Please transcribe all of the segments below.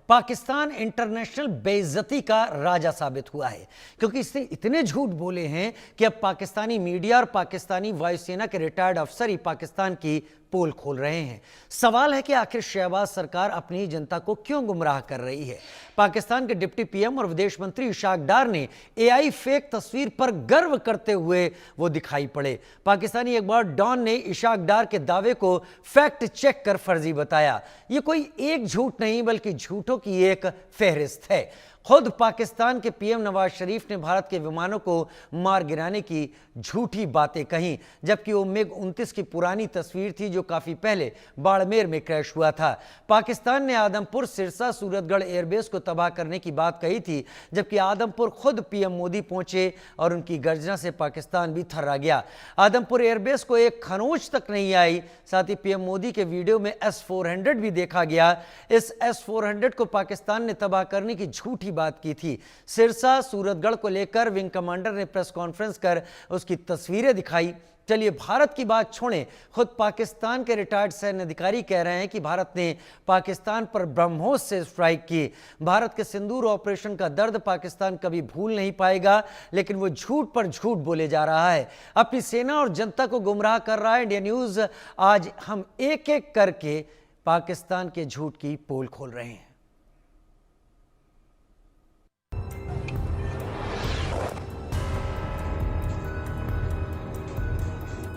Pakistan international बेइज्जती का राजा साबित हुआ है, क्योंकि इसने इतने झूठ बोले हैं कि अब पाकिस्तानी मीडिया और पाकिस्तानी वायुसेना के रिटायर्ड अफसर ही पाकिस्तान की पोल खोल रहे हैं। सवाल है कि आखिर शहबाज सरकार अपनी जनता को क्यों गुमराह कर रही है। पाकिस्तान के डिप्टी पीएम और विदेश मंत्री इशाक डार ने एआई फेक तस्वीर पर गर्व करते हुए वो दिखाई पड़े। पाकिस्तानी अखबार डॉन ने इशाक डार के दावे को फैक्ट चेक कर फर्जी बताया। ये कोई एक झूठ नहीं बल्कि झूठों की एक फहरिस्त है। खुद पाकिस्तान के पीएम नवाज शरीफ ने भारत के विमानों को मार गिराने की झूठी बातें कहीं, जबकि वो मिग 29 की पुरानी तस्वीर थी जो काफी पहले बाड़मेर में क्रैश हुआ था। पाकिस्तान ने आदमपुर, सिरसा, सूरतगढ़ एयरबेस को तबाह करने की बात कही थी, जबकि आदमपुर खुद पीएम मोदी पहुंचे और उनकी गर्जना से पाकिस्तान भी थर्रा गया। आदमपुर एयरबेस को एक खरोंच तक नहीं आई। साथ ही पीएम मोदी के वीडियो में S-400 भी देखा गया। इस S-400 को पाकिस्तान ने तबाह करने की झूठी बात की थी। सिरसा, सूरतगढ़ को लेकर विंग कमांडर ने प्रेस कॉन्फ्रेंस कर उसकी तस्वीरें दिखाई। चलिए भारत की बात छोड़ें, खुद पाकिस्तान के रिटायर्ड सैन्य अधिकारी कह रहे हैं कि भारत ने पाकिस्तान पर ब्रह्मोस से स्ट्राइक की। भारत के सिंदूर ऑपरेशन का दर्द पाकिस्तान कभी भूल नहीं पाएगा, लेकिन वो झूठ पर झूठ बोले जा रहा है, अपनी सेना और जनता को गुमराह कर रहा है। इंडिया न्यूज आज हम एक एक करके पाकिस्तान के झूठ की पोल खोल रहे हैं।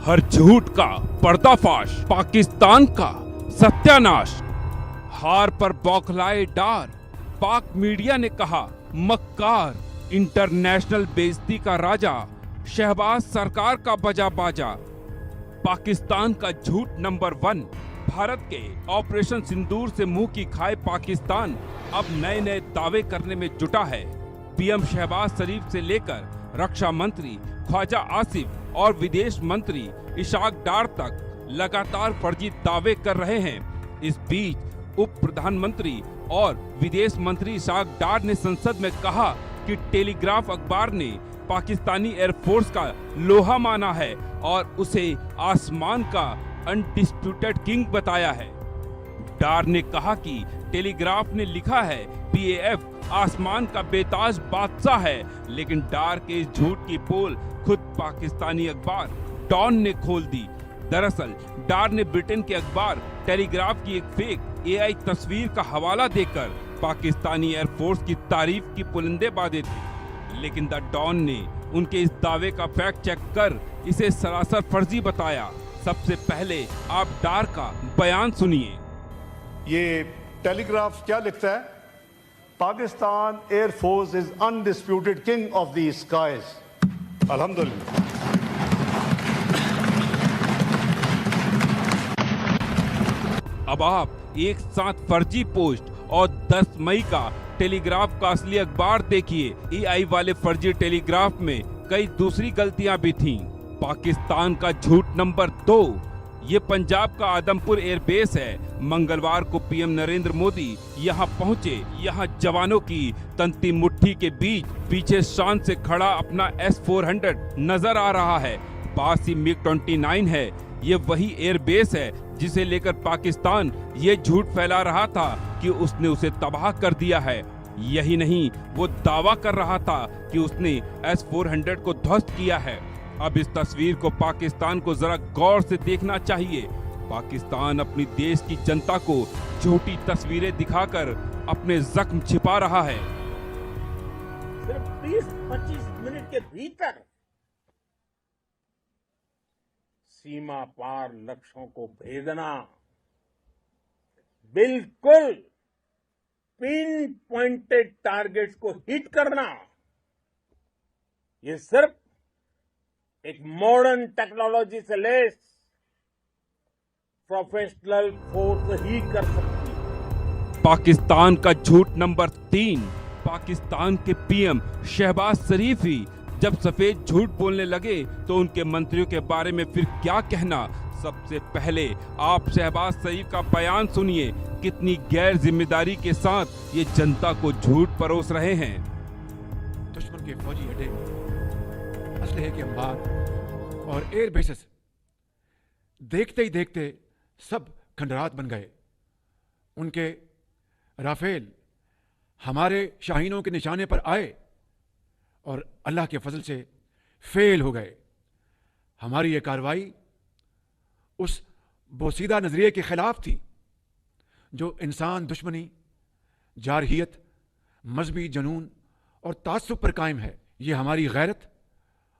हर झूठ का पर्दाफाश, पाकिस्तान का सत्यानाश। हार पर बौखलाए डार, पाक मीडिया ने कहा मक्कार। इंटरनेशनल बेइज्जती का राजा, शहबाज सरकार का बजा बाजा। पाकिस्तान का झूठ नंबर 1। भारत के ऑपरेशन सिंदूर से मुंह की खाए पाकिस्तान अब नए नए दावे करने में जुटा है। पीएम शहबाज शरीफ से लेकर रक्षा मंत्री ख्वाजा आसिफ और विदेश मंत्री इशाक डार तक लगातार फर्जी दावे कर रहे हैं। इस बीच उप प्रधानमंत्री और विदेश मंत्री इशाक डार ने संसद में कहा कि टेलीग्राफ अखबार ने पाकिस्तानी एयरफोर्स का लोहा माना है और उसे आसमान का अनडिस्प्यूटेड किंग बताया है। डार ने कहा कि टेलीग्राफ ने लिखा है PAF आसमान का बेताज बादशाह है, लेकिन डार के इस झूठ की पोल खुद पाकिस्तानी अखबार डॉन ने खोल दी। दरअसल डार ने ब्रिटेन के अखबार टेलीग्राफ की एक फेक AI तस्वीर का हवाला देकर पाकिस्तानी एयरफोर्स की तारीफ की पुलिंदेबाजी थी, लेकिन द डॉन ने उनके इस दावे का फैक्ट चेक कर इसे सरासर फर्जी बताया। सबसे पहले आप डार का बयान सुनिए। ये टेलीग्राफ क्या लिखता है? Pakistan Air Force is undisputed king of the skies. अल्हम्दुलिल्लाह। अब आप एक साथ फर्जी पोस्ट और 10 मई का टेलीग्राफ का असली अखबार देखिए। AI वाले फर्जी टेलीग्राफ में कई दूसरी गलतियां भी थीं। पाकिस्तान का झूठ नंबर 2। ये पंजाब का आदमपुर एयरबेस है। मंगलवार को पीएम नरेंद्र मोदी यहाँ पहुँचे। यहाँ जवानों की तंती मुट्ठी के बीच पीछे शान से खड़ा अपना S-400 नजर आ रहा है। पास ही मिग 29 है। ये वही एयरबेस है जिसे लेकर पाकिस्तान ये झूठ फैला रहा था कि उसने उसे तबाह कर दिया है। यही नहीं, वो दावा कर रहा था कि उसने S-400 को ध्वस्त किया है। अब इस तस्वीर को पाकिस्तान को जरा गौर से देखना चाहिए। पाकिस्तान अपनी देश की जनता को झूठी तस्वीरें दिखाकर अपने जख्म छिपा रहा है। सिर्फ 20-25 मिनट के भीतर सीमा पार लक्ष्यों को भेदना, बिल्कुल पिन पॉइंटेड टारगेट्स को हिट करना, ये सिर्फ एक मॉडर्न टेक्नोलॉजी से लेस प्रोफेशनल फोर्स ही कर सकती है। पाकिस्तान का झूठ नंबर 3। पाकिस्तान के पीएम शहबाज शरीफ ही जब सफेद झूठ बोलने लगे तो उनके मंत्रियों के बारे में फिर क्या कहना। सबसे पहले आप शहबाज शरीफ का बयान सुनिए। कितनी गैर जिम्मेदारी के साथ ये जनता को झूठ परोस रहे हैं। दुश्मन के फौजी अड्डे, असलहे के अंबार और एयर बेसेस देखते ही देखते सब खंडरात बन गए। उनके राफेल हमारे शाहीनों के निशाने पर आए और अल्लाह के फजल से फेल हो गए। हमारी ये कार्रवाई उस बोसीदा नजरिए के खिलाफ थी जो इंसान दुश्मनी, जारहियत, मजहबी जनून और तासुब पर कायम है। ये हमारी गैरत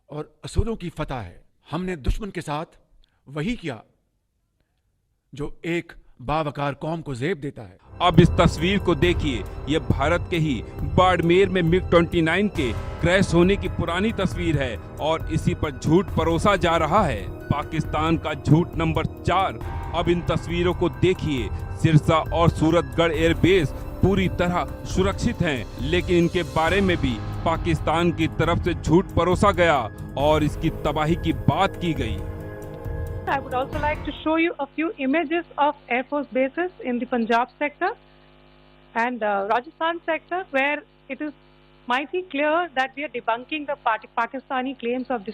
और असूलों की फतह है। हमने दुश्मन के साथ वही किया जो एक बावकार कौम को ज़ेब देता है। अब इस तस्वीर को देखिए, ये भारत के ही बाड़मेर में मिग 29 के क्रैश होने की पुरानी तस्वीर है और इसी पर झूठ परोसा जा रहा है। पाकिस्तान का झूठ नंबर 4। अब इन तस्वीरों को देखिए, सिरसा और सूरतगढ़ एयरबेस पूरी तरह सुरक्षित हैं, लेकिन इनके बारे में भी पाकिस्तान की तरफ से झूठ परोसा गया और इसकी तबाही की बात की गई। I would also like to show you a few images of Air Force bases in the Punjab sector and Rajasthan sector, where it is mighty clear that we are debunking the Pakistani claims of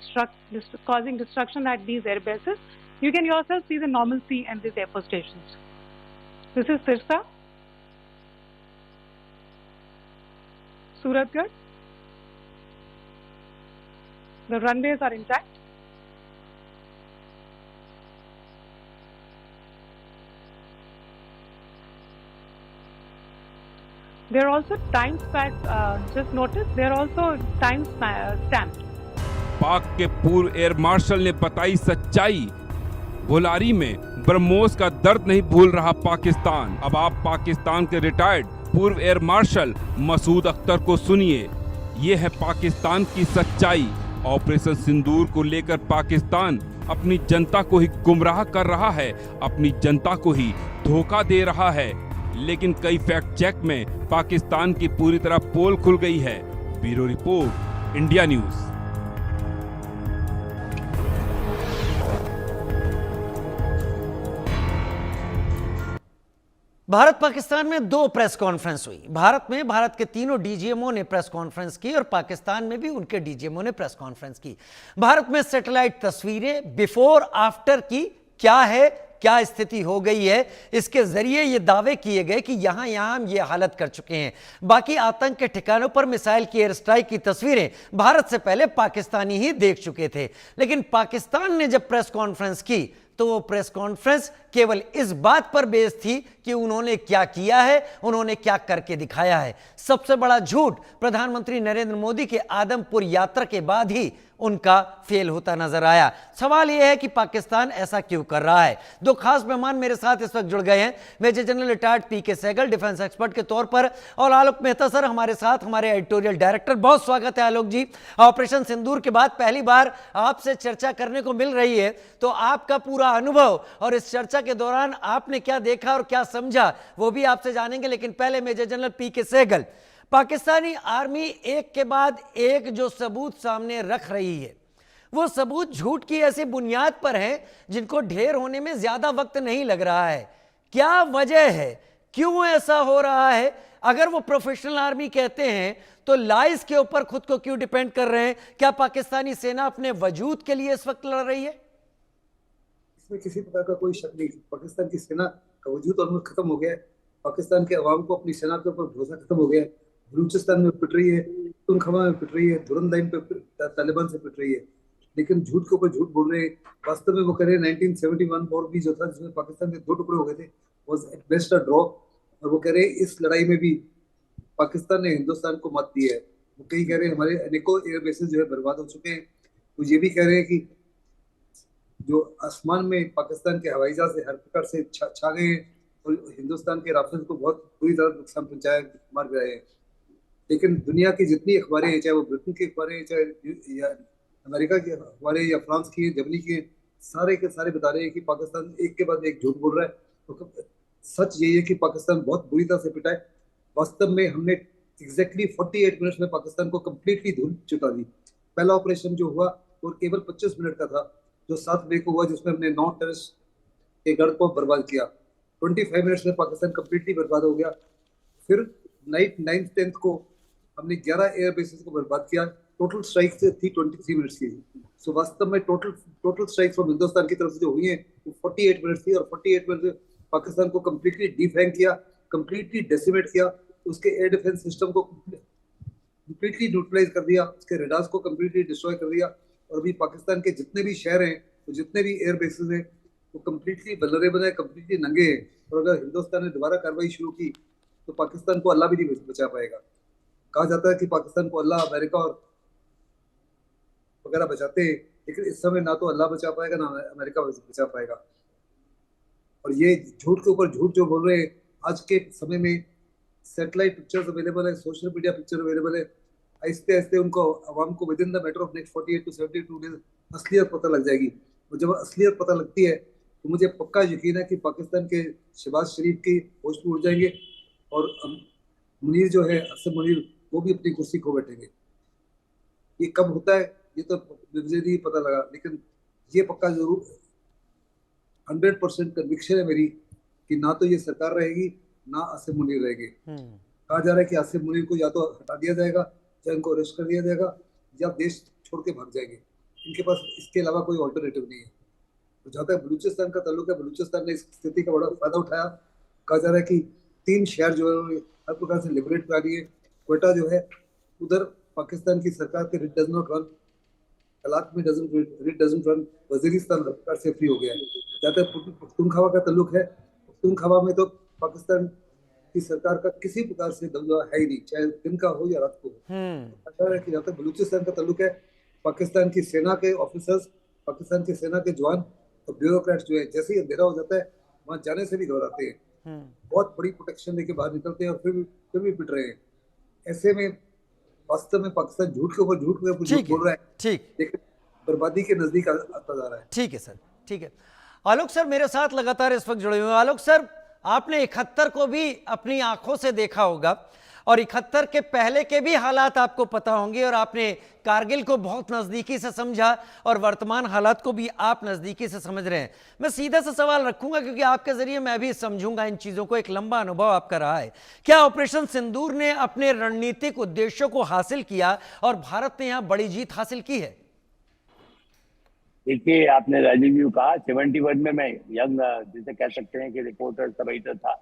causing destruction at these air bases. You can yourself see the normalcy in these air force stations. This is Sirsa, Suratgarh. The runways are intact. There are also time just notice, there are also time stamped. पाक के पूर्व air marshal ने बताई सच्चाई। भुलारी में ब्रह्मोस का दर्द नहीं भूल रहा पाकिस्तान। अब आप पाकिस्तान के रिटायर्ड पूर्व एयर मार्शल मसूद अख्तर को सुनिए। ये है पाकिस्तान की सच्चाई। ऑपरेशन सिंदूर को लेकर पाकिस्तान अपनी जनता को ही गुमराह कर रहा है, अपनी जनता को ही धोखा दे रहा है। लेकिन कई फैक्ट चेक में पाकिस्तान की पूरी तरह पोल खुल गई है। Bureau report, India news. Bharat Pakistan में 2 प्रेस कॉन्फ्रेंस हुई। भारत में भारत के तीनों डीजीएमओ ने प्रेस कॉन्फ्रेंस की और पाकिस्तान में भी उनके डीजीएमओ ने प्रेस कॉन्फ्रेंस की। भारत में सैटेलाइट तस्वीरें बिफोर आफ्टर की क्या है, क्या स्थिति हो गई है, इसके जरिए ये दावे किए गए कि यहां हम ये हालत कर चुके हैं। बाकी आतंक के ठिकानों पर मिसाइल की एयर स्ट्राइक की तस्वीरें भारत से पहले पाकिस्तानी ही देख चुके थे। लेकिन पाकिस्तान ने जब प्रेस कॉन्फ्रेंस की तो वो प्रेस कॉन्फ्रेंस केवल इस बात पर बेस्ड थी कि उन्होंने क्या किया है, उन्होंने क्या करके दिखाया है। सबसे बड़ा झूठ प्रधानमंत्री नरेंद्र मोदी के आदमपुर यात्रा के बाद ही उनका फेल होता नजर आया। सवाल यह है कि पाकिस्तान ऐसा क्यों कर रहा है। 2 खास मेहमान मेरे साथ इस वक्त जुड़ गए हैं। मेजर जनरल रिटायर्ड पीके सहगल, डिफेंस एक्सपर्ट के तौर पर, और आलोक मेहता सर हमारे साथ, हमारे एडिटोरियल डायरेक्टर। बहुत स्वागत है आलोक जी। ऑपरेशन सिंदूर के बाद पहली बार आपसे चर्चा करने को मिल रही है, तो आपका पूरा अनुभव और इस चर्चा के दौरान आपने क्या देखा और क्या समझा वो भी आपसे जानेंगे। लेकिन पहले मेजर जनरल पीके सहगल, पाकिस्तानी आर्मी एक के बाद एक जो सबूत सामने रख रही है, वो सबूत झूठ की ऐसी बुनियाद पर हैं जिनको ढेर होने में ज्यादा वक्त नहीं लग रहा है। क्या वजह है, क्यों ऐसा हो रहा है? अगर वो प्रोफेशनल आर्मी कहते हैं तो लाइज के ऊपर खुद को क्यों डिपेंड कर रहे हैं? क्या पाकिस्तानी सेना अपने वजूद के लिए इस वक्त लड़ रही है? इसमें किसी प्रकार का कोई शक नहीं। पाकिस्तान की सेना का वजूद ऑलमोस्ट खत्म हो गया है। पाकिस्तान के अवाम को अपनी सेना के ऊपर भरोसा खत्म हो गया है। बलूचिस्तान में पिट रही है, पुनखवा में पिट रही है, धुरन लाइन पे तालिबान से पिट रही है, लेकिन झूठ के ऊपर झूठ बोल रहे हैं। वास्तव में वो कह रहे हैं 1971 वॉर भी जो था जिसमें पाकिस्तान के 2 टुकड़े हो गए थे, was at best a draw. और वो कह रहे हैं इस लड़ाई में भी पाकिस्तान ने हिंदुस्तान को मत दी है। वो कई कह रहे हैं हमारे अनेकों एयर बेसेस जो है बर्बाद हो चुके हैं। वो ये भी कह रहे हैं कि जो आसमान में पाकिस्तान के हवाई जहाज से हर प्रकार से छा गए हैं और हिंदुस्तान के राफेल को बहुत बुरी तरह नुकसान पहुंचाया, मार गए हैं। लेकिन दुनिया की जितनी अखबारें हैं, चाहे वो ब्रिटेन की अखबारें हैं, चाहे या अमेरिका की अखबारें या फ्रांस की, जर्मनी की, सारे के सारे बता रहे हैं कि पाकिस्तान एक के बाद एक झूठ बोल रहा है। तो सच यही है कि पाकिस्तान बहुत बुरी तरह से पिटा है। वास्तव में हमने एग्जैक्टली 48 मिनट्स में पाकिस्तान को कम्प्लीटली धूल चुका दी। पहला ऑपरेशन जो हुआ वो केवल 25 मिनट का था, जो 7 मई को हुआ, जिसमें हमने 9 टेररिस्ट के गढ़ को बर्बाद किया। 25 मिनट्स में पाकिस्तान कम्प्लीटली बर्बाद हो गया। फिर नाइट 9th-10th को हमने 11 एयर बेसेस को बर्बाद किया। टोटल स्ट्राइक थी 23 मिनट्स की। सो वास्तव में टोटल स्ट्राइक फ्रॉम हिंदुस्तान की तरफ से जो हुई है वो 48 मिनट्स थी, और 48 मिनट में पाकिस्तान को कम्प्लीटली डिफैंग किया, कम्प्लीटली डेसिमेट किया। उसके एयर डिफेंस सिस्टम को कंप्लीटली न्यूट्रलाइज कर दिया, उसके रेडार्स को कंप्लीटली डिस्ट्रॉय कर दिया। और अभी पाकिस्तान के जितने भी शहर हैं, तो जितने भी एयर बेसेस हैं, वो कंप्लीटली वल्नरेबल है, कंप्लीटली नंगे हैं। और अगर हिंदुस्तान ने दोबारा कार्रवाई शुरू की तो पाकिस्तान को अल्लाह भी नहीं बचा पाएगा। कहा जाता है कि पाकिस्तान को अल्लाह, अमेरिका और वगैरह बचाते हैं, लेकिन इस समय ना तो अल्लाह बचा पाएगा ना अमेरिका बचा पाएगा। और ये झूठ के ऊपर झूठ जो बोल रहे हैं, आज के समय में सैटेलाइट पिक्चर्स अवेलेबल है, सोशल मीडिया पिक्चर अवेलेबल है। आहिस्ते आहिस्ते उनको, अवाम को with in the matter of next 48 to 72 days असलियत पता लग जाएगी। और जब असलियत पता लगती है तो मुझे पक्का यकीन है कि पाकिस्तान के शहबाज शरीफ की होश में उड़ जाएंगे और मुनीर जो है, असद मुनीर, वो भी अपनी कुर्सी खो बैठेंगे। ये कब होता है ये तो मुझे नहीं पता लगा, लेकिन ये पक्का जरूर 100% कन्विक्शन है मेरी कि ना तो ये सरकार रहेगी ना आसिफ मुनीर रहेंगे। कहा जा रहा है कि आसिफ मुनीर को या तो हटा दिया जाएगा या इनको अरेस्ट कर दिया जाएगा या देश छोड़ के भाग जाएंगे। इनके पास इसके अलावा कोई ऑल्टरनेटिव नहीं है। तो जहाँ तक बलूचिस्तान का ताल्लुक है, बलूचिस्तान ने इस स्थिति का बड़ा फायदा उठाया। कहा जा रहा है कि 3 शहर जो है हर प्रकार से लिबरेट करा लिए। क्वेटा जो है, उधर पाकिस्तान की सरकार के रिट डज नॉट रन, हालात में रिट डजंट रन। वजीरिस्तान हर प्रकार से फ्री हो गया है। जहाँ तक पख्तूनख्वा का ताल्लुक है, पख्तूनख्वा में तो पाकिस्तान की सरकार का किसी प्रकार से दबदबा है ही नहीं, चाहे दिन का हो या रात को हो। अच्छा है कि जहाँ तक बलूचिस्तान का ताल्लुक है, पाकिस्तान की सेना के ऑफिसर्स, पाकिस्तान की सेना के जवान और ब्यूरोक्रेट्स जो है, जैसे ही अंधेरा हो जाता है वहां जाने से भी घबराते हैं। बहुत बड़ी प्रोटेक्शन लेके बाहर निकलते हैं और फिर भी पिट रहे हैं। ऐसे में वास्तव में पाकिस्तान झूठ के ऊपर झूठ बोल रहा है, ठीक, लेकिन बर्बादी के नजदीक आता जा रहा है। ठीक है सर, ठीक है। आलोक सर मेरे साथ लगातार इस वक्त जुड़े हुए हैं। आलोक सर, आपने 71 को भी अपनी आंखों से देखा होगा और 71 के पहले के भी हालात आपको पता होंगे और आपने कारगिल को बहुत नजदीकी से समझा और वर्तमान हालात को भी आप नजदीकी से समझ रहे हैं। मैं सीधा सा सवाल रखूंगा क्योंकि आपके जरिए मैं भी समझूंगा इन चीजों को। एक लंबा अनुभव आपका रहा है। क्या ऑपरेशन सिंदूर ने अपने रणनीतिक उद्देश्यों को हासिल किया और भारत ने यहां बड़ी जीत हासिल की है? देखिए, आपने राजीव जी कहा 71 में मैं यंग, जिसे कह सकते हैं कि रिपोर्टर सब एडिटर था,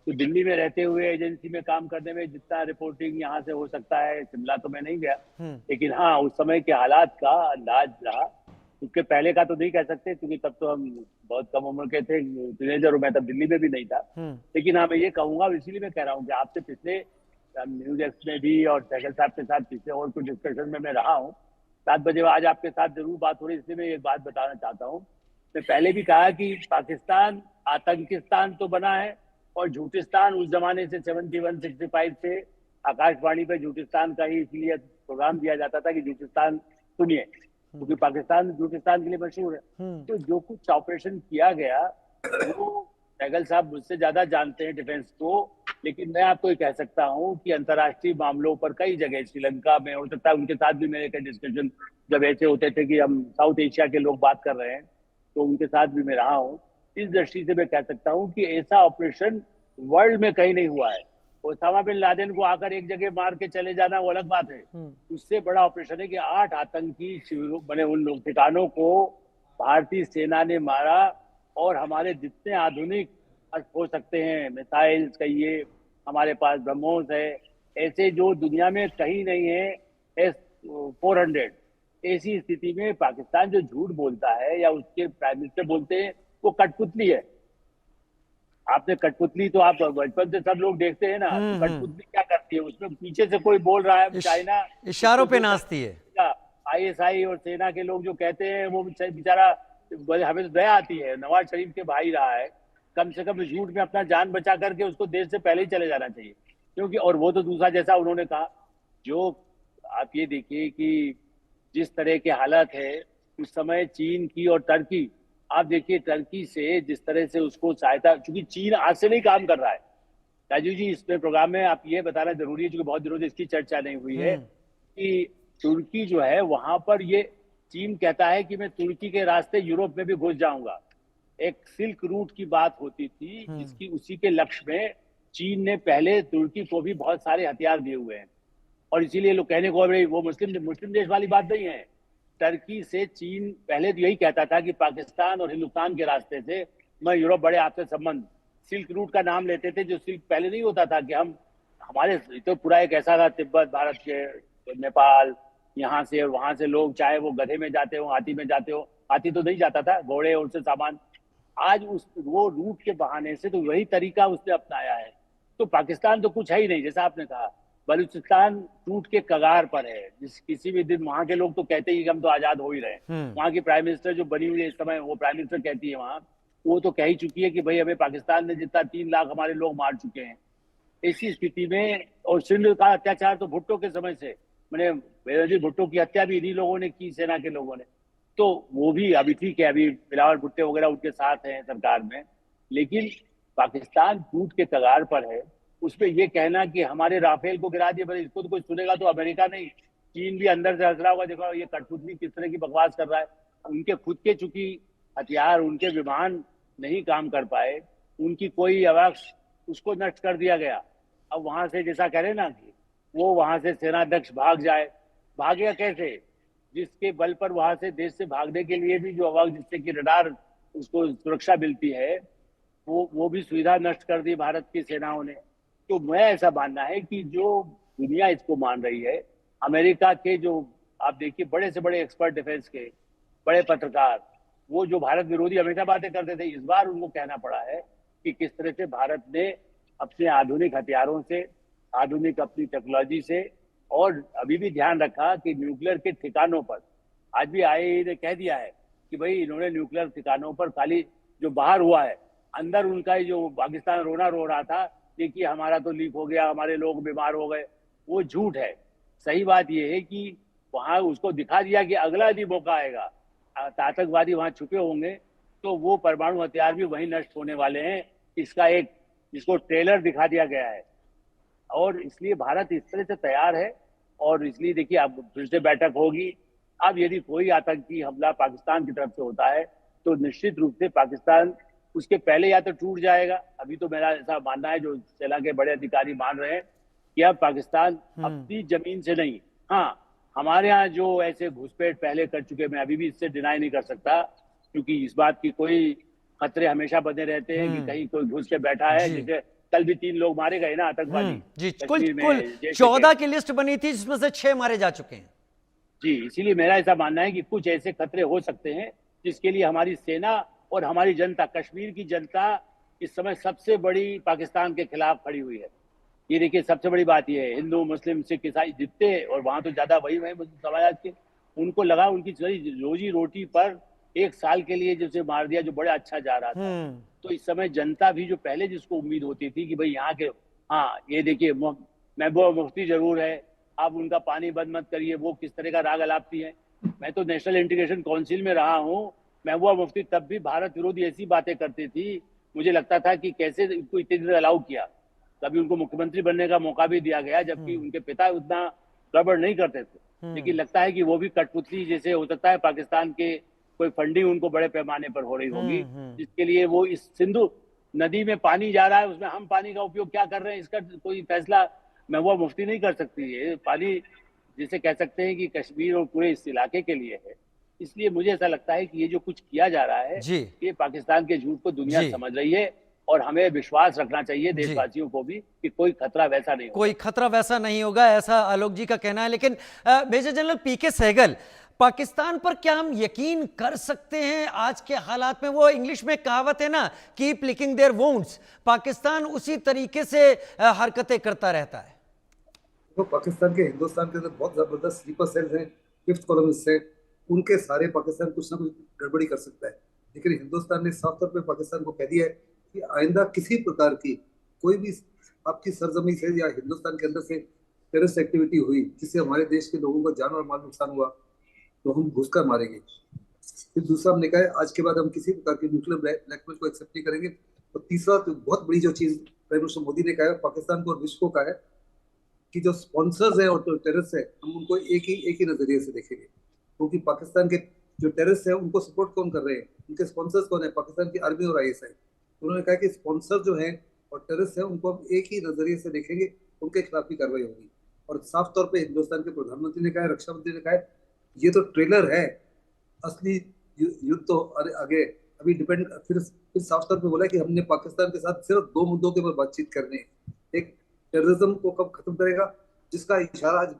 तो दिल्ली में रहते हुए एजेंसी में काम करने में जितना रिपोर्टिंग यहाँ से हो सकता है, शिमला तो मैं नहीं गया, लेकिन हाँ उस समय के हालात का अंदाज रहा। उसके पहले का तो नहीं कह सकते क्योंकि तब तो हम बहुत कम उम्र के थे, टीनेजर, मैं तब दिल्ली में भी नहीं था। लेकिन हाँ मैं ये कहूंगा, इसीलिए मैं कह रहा हूँ कि आपसे पिछले न्यूज एक्स में भी और सहगल साहब के साथ पिछले और कुछ डिस्कशन में मैं रहा हूँ। 7 बजे आज आपके साथ जरूर बात हो रही है, इसलिए मैं एक बात बताना चाहता हूँ। मैं पहले भी कहा कि पाकिस्तान आतंकिस्तान तो बना है और झूठिस्तान उस जमाने से 71-65 से आकाशवाणी पे झूठिस्तान का ही इसलिए प्रोग्राम दिया जाता था कि झूठिस्तान सुनिए, क्योंकि पाकिस्तान झूठिस्तान के लिए मशहूर है। तो जो कुछ ऑपरेशन किया गया वो सहगल साहब मुझसे ज्यादा जानते हैं डिफेंस को, लेकिन मैं आपको ये कह सकता हूँ कि अंतर्राष्ट्रीय मामलों पर कई जगह, श्रीलंका में हो सकता है, उनके साथ भी मेरे कई डिस्कशन जब ऐसे होते थे कि हम साउथ एशिया के लोग बात कर रहे हैं तो उनके साथ भी मैं रहा हूँ। इस दृष्टि से मैं कह सकता हूँ कि ऐसा ऑपरेशन वर्ल्ड में कहीं नहीं हुआ है। ओसामा बिन लादेन को आकर एक जगह मार के चले जाना वो अलग बात है, उससे बड़ा ऑपरेशन है कि 8 आतंकी शिविरों बने उन लोग ठिकानों को भारतीय सेना ने मारा और हमारे जितने आधुनिक हो सकते हैं मिसाइल्स कहिए, हमारे पास ब्रह्मोस है, ऐसे जो दुनिया में कहीं नहीं है, S-400। ऐसी स्थिति में पाकिस्तान जो झूठ बोलता है या उसके प्राइम मिनिस्टर बोलते हैं वो कठपुतली है। आपने कठपुतली तो आप बचपन से सब लोग देखते हैं ना, तो कठपुतली क्या करती है, उसमें पीछे से कोई बोल रहा है, चाइना इशारों पे नाचती है। ISI और सेना के लोग जो कहते हैं वो बेचारा, हमें तो दया आती है, नवाज शरीफ के भाई रहा है, कम से कम झूठ में अपना जान बचा करके उसको देश से पहले ही चले जाना चाहिए। क्योंकि और वो तो दूसरा, जैसा उन्होंने कहा, जो आप ये देखिए कि जिस तरह के हालात है उस समय चीन की और टर्की, आप देखिए टर्की से जिस तरह से उसको सहायता, क्योंकि चीन आज से नहीं काम कर रहा है। राजीव जी, इसमें प्रोग्राम में आप ये बताना जरूरी है क्योंकि बहुत दिनों से इसकी चर्चा नहीं हुई है कि तुर्की जो है वहां पर, ये चीन कहता है कि मैं तुर्की के रास्ते यूरोप में भी घुस जाऊंगा। एक सिल्क रूट की बात होती थी जिसकी उसी के लक्ष्य में चीन ने पहले तुर्की को भी बहुत सारे हथियार दिए हुए हैं और इसीलिए लोग कहने को, वो मुस्लिम देश वाली बात नहीं है। टर्की से चीन पहले तो यही कहता था कि पाकिस्तान और हिंदुस्तान के रास्ते से मैं यूरोप बड़े आपसे संबंध, सिल्क रूट का नाम लेते थे, जो सिल्क पहले नहीं होता था कि हम हमारे तो पूरा एक ऐसा था, तिब्बत, भारत के नेपाल, यहाँ से और वहां से लोग, चाहे वो गधे में जाते हो, हाथी में जाते हो, हाथी तो नहीं जाता था, घोड़े और से सामान, आज उस वो रूट के बहाने से तो वही तरीका उसने अपनाया है। तो पाकिस्तान तो कुछ है ही नहीं, जैसा आपने कहा, बलूचिस्तान टूट के कगार पर है। जिस किसी भी दिन वहां के लोग तो कहते ही कि हम तो आजाद हो ही रहे हैं। वहां की प्राइम मिनिस्टर जो बनी हुई है इस समय, वो प्राइम मिनिस्टर कहती है वहां, वो तो कह ही चुकी है कि भाई हमें पाकिस्तान ने जितना 3 लाख हमारे लोग मार चुके हैं। ऐसी स्थिति में, और सिंध का अत्याचार तो भुट्टो के समय से, मैंने बेनजीर भुट्टो की हत्या भी इन्हीं लोगों ने की, सेना के लोगों ने। तो वो भी अभी ठीक है, अभी बिलावल भुट्टो वगैरह उनके साथ हैं सरकार में, लेकिन पाकिस्तान टूट के कगार पर है। उसमें ये कहना कि हमारे राफेल को गिरा दिया, भाई इसको तो कोई सुनेगा तो अमेरिका नहीं, चीन भी अंदर से हंस रहा होगा, देखो ये कठपुतली किस तरह की बकवास कर रहा है। उनके खुद के चूंकि हथियार, उनके विमान नहीं काम कर पाए, उनकी कोई अवकाश, उसको नष्ट कर दिया गया। अब वहां से जैसा कह रहे ना कि वो वहां से सेनाध्यक्ष भाग जाए, भागेगा कैसे? जिसके बल पर वहां से देश से भागने के लिए भी जो आवाज, जिससे कि रडार उसको सुरक्षा मिलती है, वो भी सुविधा नष्ट कर दी भारत की सेनाओं ने। तो मैं ऐसा मानना है कि जो दुनिया इसको मान रही है, अमेरिका के जो आप देखिए बड़े से बड़े एक्सपर्ट डिफेंस के, बड़े पत्रकार, वो जो भारत विरोधी हमेशा बातें करते थे, इस बार उनको कहना पड़ा है कि किस तरह से भारत ने अपने आधुनिक हथियारों से, आधुनिक अपनी टेक्नोलॉजी से, और अभी भी ध्यान रखा कि न्यूक्लियर के ठिकानों पर, आज भी आईएईए ने कह दिया है कि भाई इन्होंने न्यूक्लियर ठिकानों पर, खाली जो बाहर हुआ है, अंदर उनका जो पाकिस्तान रोना रो रहा था, देखिए हमारा तो लीक हो गया, हमारे लोग बीमार हो गए, वो झूठ है। सही बात यह है कि वहां उसको दिखा दिया कि अगला यदि मौका आएगा, आतंकवादी वहां छुपे होंगे, तो वो परमाणु हथियार भी वहीं नष्ट होने वाले हैं। इसका एक, जिसको ट्रेलर दिखा दिया गया है, और इसलिए भारत इस तरह से तैयार है। और इसलिए देखिए अब फिर से बैठक होगी। अब यदि कोई आतंकी हमला पाकिस्तान की तरफ से होता है, तो निश्चित रूप से पाकिस्तान उसके पहले या तो टूट जाएगा। अभी तो मेरा ऐसा मानना है, जो सेना के बड़े अधिकारी मान रहे हैं, कि अब पाकिस्तान अपनी जमीन से नहीं, हाँ हमारे यहाँ जो ऐसे घुसपैठ पहले कर चुके, मैं अभी भी इससे डिनाई नहीं कर सकता, क्योंकि इस बात की कोई खतरे हमेशा बने रहते हैं कि कहीं कोई घुस के बैठा है। जैसे कल भी 3 लोग मारे गए ना आतंकवादी जी, कश्मीर में, कुल 14 की लिस्ट बनी थी, जिसमें से 6 मारे जा चुके हैं। जी, इसीलिए मेरा ऐसा मानना है कि कुछ ऐसे खतरे हो सकते हैं जिसके लिए हमारी सेना और हमारी जनता, कश्मीर की जनता इस समय सबसे बड़ी पाकिस्तान के खिलाफ खड़ी हुई है। ये देखिए सबसे बड़ी बात ये है, हिंदू, मुस्लिम, सिख, ईसाई जितने, और वहां तो ज्यादा वही है समाज के, उनको लगा उनकी रोजी रोटी पर 1 साल के लिए जैसे मार दिया, जो बड़ा अच्छा जा रहा था। तो इस समय जनता भी, जो पहले जिसको उम्मीद होती थी कि भाई यहाँ के, हाँ ये देखिए महबूबा मुफ्ती जरूर है, आप उनका पानी बंद मत करिए, वो किस तरह का राग अलापती है। मैं तो नेशनल इंटीग्रेशन काउंसिल में रहा हूँ, महबूबा मुफ्ती तब भी भारत विरोधी ऐसी बातें करती थी, मुझे लगता था कि कैसे इनको इतनी देर अलाउ किया। कभी उनको मुख्यमंत्री बनने का मौका भी दिया गया, जबकि उनके पिता उतना गड़बड़ नहीं करते थे। लेकिन लगता है कि वो भी कठपुतली, जैसे हो सकता है पाकिस्तान के कोई फंडिंग उनको बड़े पैमाने पर हो रही होगी, जिसके लिए वो इस सिंधु नदी में पानी जा रहा है, उसमें हम पानी का उपयोग क्या कर रहे हैं, इसका कोई फैसला महबूबा मुफ्ती नहीं कर सकती है। पानी जिसे कह सकते हैं कि कश्मीर और पूरे इस इलाके के लिए है। इसलिए मुझे ऐसा लगता है कि ये जो कुछ किया जा रहा है, ये पाकिस्तान के झूठ को दुनिया समझ रही है, और हमें विश्वास रखना चाहिए देशवासियों को भी कि कोई खतरा वैसा नहीं होगा। कोई खतरा वैसा नहीं होगा, ऐसा आलोक जी का कहना है। लेकिन मेजर जनरल पीके सहगल, पाकिस्तान पर क्या हम यकीन कर सकते हैं आज के हालात में? वो इंग्लिश में कहावत है ना, keep licking their wounds, Pakistan उसी तरीके से हरकतें करता रहता है। तो पाकिस्तान के, हिंदुस्तान के अंदर बहुत जबरदस्त स्लीपर सेल्स हैं, फिफ्थ कॉलमिस्ट हैं, उनके सारे पाकिस्तान कुछ ना कुछ गड़बड़ी कर सकता है। लेकिन हिंदुस्तान ने साफ तौर पे पाकिस्तान को कह दिया है कि आइंदा किसी प्रकार की कोई भी आपकी सरजमी से या हिंदुस्तान के अंदर से टेररिस्ट एक्टिविटी हुई जिससे हमारे देश के लोगों का जान और माल नुकसान हुआ, तो हम घुसकर मारेंगे। फिर दूसरा हमने कहा है, आज के बाद हम किसी प्रकार की न्यूक्लियर ब्लैकमेल को एक्सेप्ट नहीं करेंगे। और तीसरा, तो बहुत बड़ी जो चीज प्राइम मिनिस्टर मोदी ने कहा है, पाकिस्तान को और विश्व को कहा है कि जो स्पॉन्सर्स है और जो टेररिस्ट है, हम उनको एक ही नजरिए से देखेंगे। क्योंकि पाकिस्तान के जो टेररिस्ट है उनको सपोर्ट कौन कर रहे हैं, उनके स्पॉन्सर्स कौन है? पाकिस्तान की आर्मी और ISI। उन्होंने कहा कि स्पॉन्सर जो है और टेररिस्ट है, उनको हम एक ही नजरिए से देखेंगे, उनके खिलाफ भी कार्रवाई होगी। और साफ तौर पे हिंदुस्तान के प्रधानमंत्री ने कहा है, रक्षा मंत्री ने कहा है, ये तो ट्रेलर है, असली युद्ध तो आगे अभी डिपेंड। फिर साफ तौर पे बोला कि हमने पाकिस्तान के साथ सिर्फ 2 मुद्दों के ऊपर बातचीत करनी है। एक टेररिज्म को कब खत्म करेगा, जिसका इशारा आज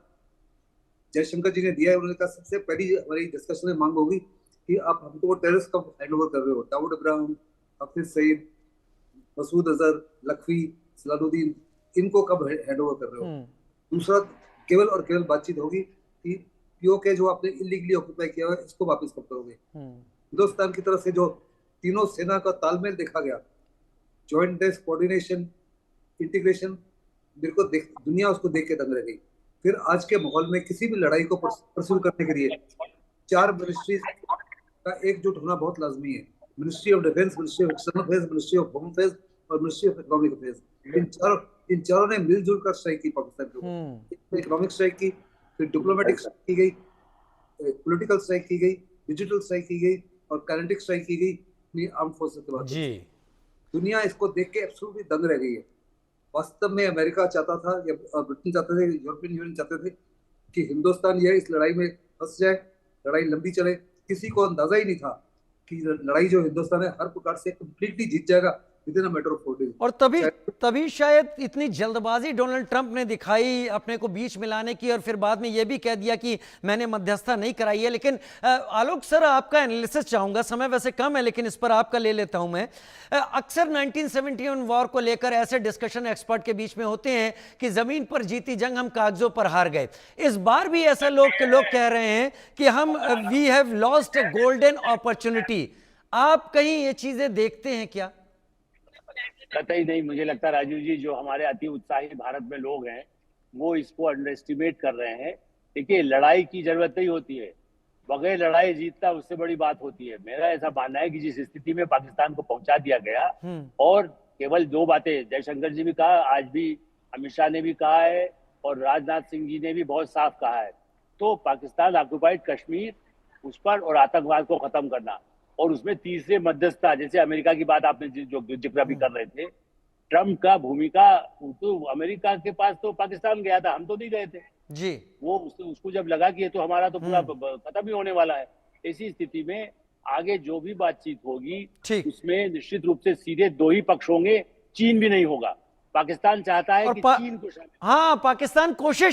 जयशंकर जी ने दिया है। उन्होंने कहा सबसे पहली हमारी डिस्कशन में मांग होगी कि आप हमको वो टेररिस्ट कब हैंड ओवर कर रहे हो, दाऊद इब्राहिम, हाफिज सईद, मसूद अजहर, लखवी, सलाहुद्दीन, इनको कब हैंड ओवर कर रहे हो। दूसरा, केवल और केवल बातचीत होगी कि पीओके जो आपने इलीगली ऑक्यूपाई किया है इसको वापस कब करोगे। हिंदुस्तान की तरफ से जो तीनों सेना का तालमेल देखा गया, ज्वाइंट डेस्क कोऑर्डिनेशन, इंटीग्रेशन, मेरे को दुनिया उसको देख के दंग रह गई। फिर आज के माहौल में किसी भी लड़ाई को परस्यू करने के लिए 4 मिनिस्ट्रीज का एकजुट होना बहुत लाजमी है। Ministry of defence, ministry of external affairs, ministry of home affairs और मिनिस्ट्री ऑफ इकोनॉमिक अफेयर्स। इन चारों ने मिलजुल कर स्ट्राइक की पाकिस्तान के ऊपर। इकोनॉमिक स्ट्राइक की, फिर डिप्लोमेटिक स्ट्राइक की गई, पॉलिटिकल स्ट्राइक की गई, डिजिटल स्ट्राइक की गई और काइनेटिक स्ट्राइक की गई अपनी आर्म फोर्सेस के बाद। जी, दुनिया इसको देख के एब्सोल्युटली दंग रह गई है। वास्तव में अमेरिका चाहता था या ब्रिटेन चाहते थे, यूरोपियन यूनियन चाहते थे कि हिंदुस्तान यह इस लड़ाई में फंस जाए, लड़ाई लंबी चले। किसी को अंदाजा ही नहीं था कि लड़ाई जो हिंदुस्तान है हर प्रकार से कंप्लीटली जीत जाएगा within a matter of 4 days. और तभी शायद इतनी जल्दबाजी डोनाल्ड ट्रंप ने दिखाई अपने को बीच मिलाने की, और फिर बाद में यह भी कह दिया कि मैंने मध्यस्थता नहीं कराई है। लेकिन आलोक सर, आपका एनालिसिस चाहूंगा, समय वैसे कम है लेकिन इस पर आपका ले लेता हूं मैं। अक्सर 1971 वॉर को लेकर ऐसे डिस्कशन एक्सपर्ट के बीच में होते हैं कि जमीन पर जीती जंग हम कागजों पर हार गए। इस बार भी ऐसा लोग कह रहे हैं कि हम we have lost a golden opportunity. आप कहीं ये चीजें देखते हैं क्या? कतई नहीं। मुझे लगता है राजीव जी, जो हमारे अति उत्साही भारत में लोग हैं वो इसको अंडर एस्टिमेट कर रहे हैं। देखिए, लड़ाई की जरूरत नहीं होती है, बगैर लड़ाई जीतना उससे बड़ी बात होती है। मेरा ऐसा मानना है कि जिस स्थिति में पाकिस्तान को पहुंचा दिया गया, और केवल 2 बातें जयशंकर जी भी कहा, आज भी अमित शाह ने भी कहा है और राजनाथ सिंह जी ने भी बहुत साफ कहा है, तो पाकिस्तान ऑक्युपाइड कश्मीर, उस पर और आतंकवाद को खत्म करना, और उसमें तीसरे मध्यस्थता, जैसे अमेरिका की बात आपने जो जिक्र भी कर रहे थे, ट्रम्प का भूमिका, तो अमेरिका के पास तो पाकिस्तान गया था, हम तो नहीं गए थे जी। वो उसको जब लगा कि ये तो हमारा तो पूरा खत्म ही होने वाला है, ऐसी स्थिति में आगे जो भी बातचीत होगी उसमें निश्चित रूप से सीधे 2 ही पक्ष होंगे, चीन भी नहीं होगा। पाकिस्तान चाहता है कि चीन को हाँ, पाकिस्तान कोशिश